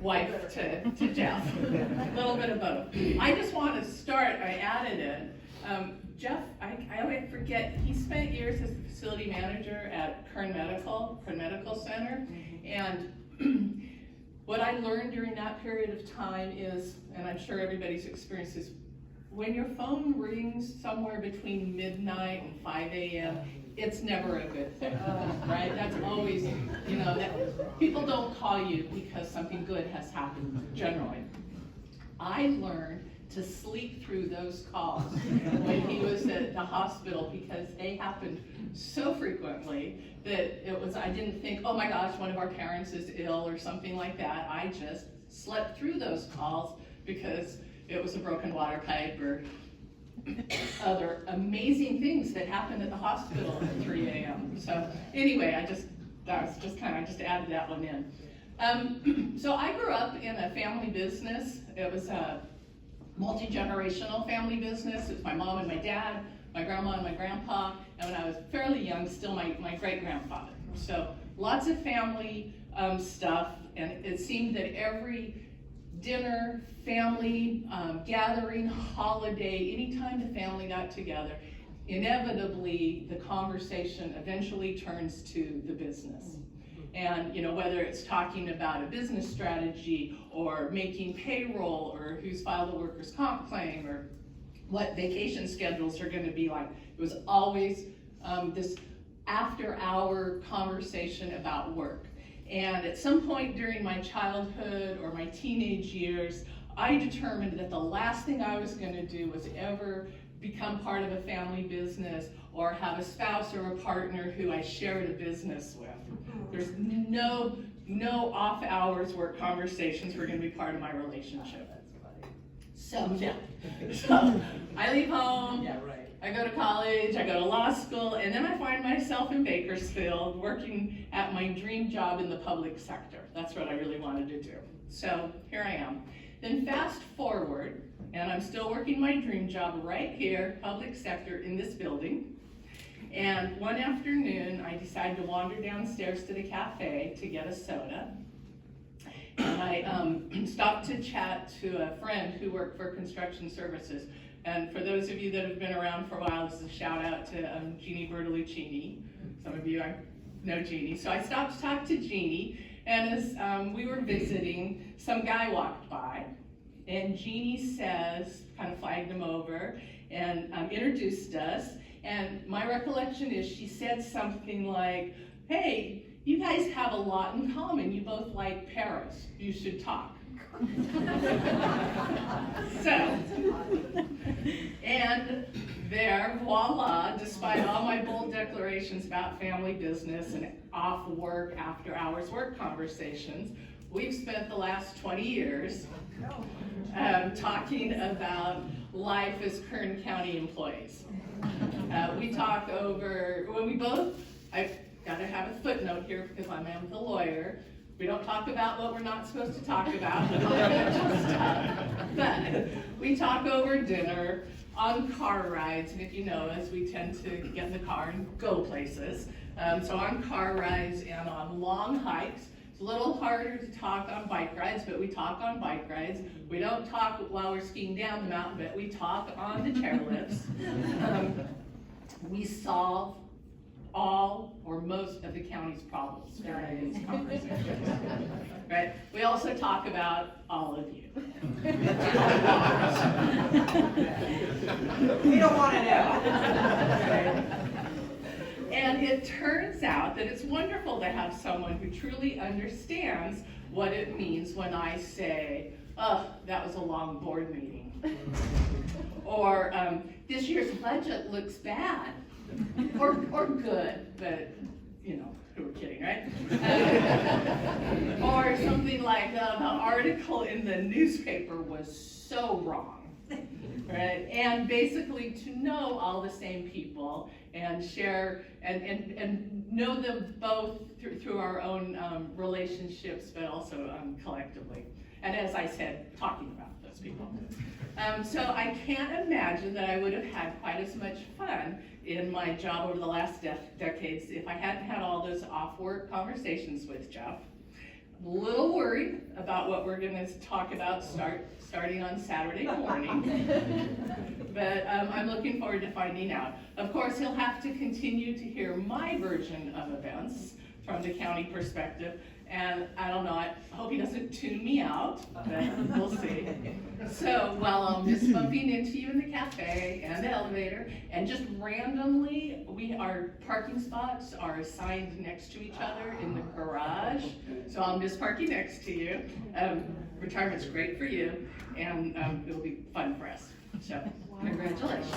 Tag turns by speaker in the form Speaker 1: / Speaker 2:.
Speaker 1: wife to Jeff. A little bit of both. I just want to start, I added it. Jeff, I always forget, he spent years as the facility manager at Kern Medical Center. And what I learned during that period of time is, and I'm sure everybody's experienced this, when your phone rings somewhere between midnight and 5 a.m., it's never a good thing, right? That's always, that people don't call you because something good has happened, generally. I learned to sleep through those calls when he was at the hospital because they happened so frequently that I didn't think, oh my gosh, one of our parents is ill or something like that. I just slept through those calls because it was a broken water pipe or other amazing things that happened at the hospital at 3 a.m. So anyway, I just added that one in. So I grew up in a family business. It was a multi-generational family business. It was my mom and my dad, my grandma and my grandpa, and when I was fairly young, still my great-grandfather. So lots of family stuff, and it seemed that every dinner, family gathering, holiday, anytime the family got together, inevitably the conversation eventually turns to the business. And whether it's talking about a business strategy or making payroll or who's filed a workers' comp claim or what vacation schedules are going to be like, it was always this after-hour conversation about work. And at some point during my childhood or my teenage years, I determined that the last thing I was going to do was ever become part of a family business or have a spouse or a partner who I shared a business with. There's no off hours work conversations were going to be part of my relationship. So I leave home, I go to college, I go to law school, and then I find myself in Bakersfield working at my dream job in the public sector. That's what I really wanted to do. So here I am. Then fast forward, and I'm still working my dream job right here, public sector, in this building. And one afternoon, I decided to wander downstairs to the cafe to get a soda. And I stopped to chat to a friend who worked for construction services. And for those of you that have been around for a while, this is a shout out to Jeannie Bertoluccini. Some of you know Jeannie. So I stopped to talk to Jeannie, and as we were visiting, some guy walked by, and Jeannie says, kind of flagged him over, and introduced us. And my recollection is she said something like, hey, you guys have a lot in common. You both like Paris. You should talk. So, and there, voila, despite all my bold declarations about family business and off work, after hours work conversations, we've spent the last 20 years talking about life as Kern County employees. We talk over, I've got to have a footnote here because I am the lawyer. We don't talk about what we're not supposed to talk about, but we talk over dinner, on car rides, and if you know us, we tend to get in the car and go places. So on car rides and on long hikes. It's a little harder to talk on bike rides, but we talk on bike rides. We don't talk while we're skiing down the mountain, but we talk on the chairlifts. We solve all or most of the county's problems during these conversations, right? We also talk about all of you.
Speaker 2: We don't want to know.
Speaker 1: And it turns out that it's wonderful to have someone who truly understands what it means when I say, oh, that was a long board meeting. Or this year's budget looks bad. Or good, but who we're kidding, right? Or something like the article in the newspaper was so wrong, right? And basically to know all the same people and share and know them both through our own relationships, but also collectively. And as I said, talking about those people. So I can't imagine that I would have had quite as much fun in my job over the last decades if I hadn't had all those off-work conversations with Jeff. A little worried worried about what we're gonna talk about starting on Saturday morning. But I'm looking forward to finding out. Of course, he'll have to continue to hear my version of events from the county perspective. And I don't know, I hope he doesn't tune me out, but we'll see. So while I'm just bumping into you in the cafe and the elevator, and just randomly, our parking spots are assigned next to each other in the garage. So I'm just parking next to you. Retirement's great for you, and it'll be fun for us. So congratulations.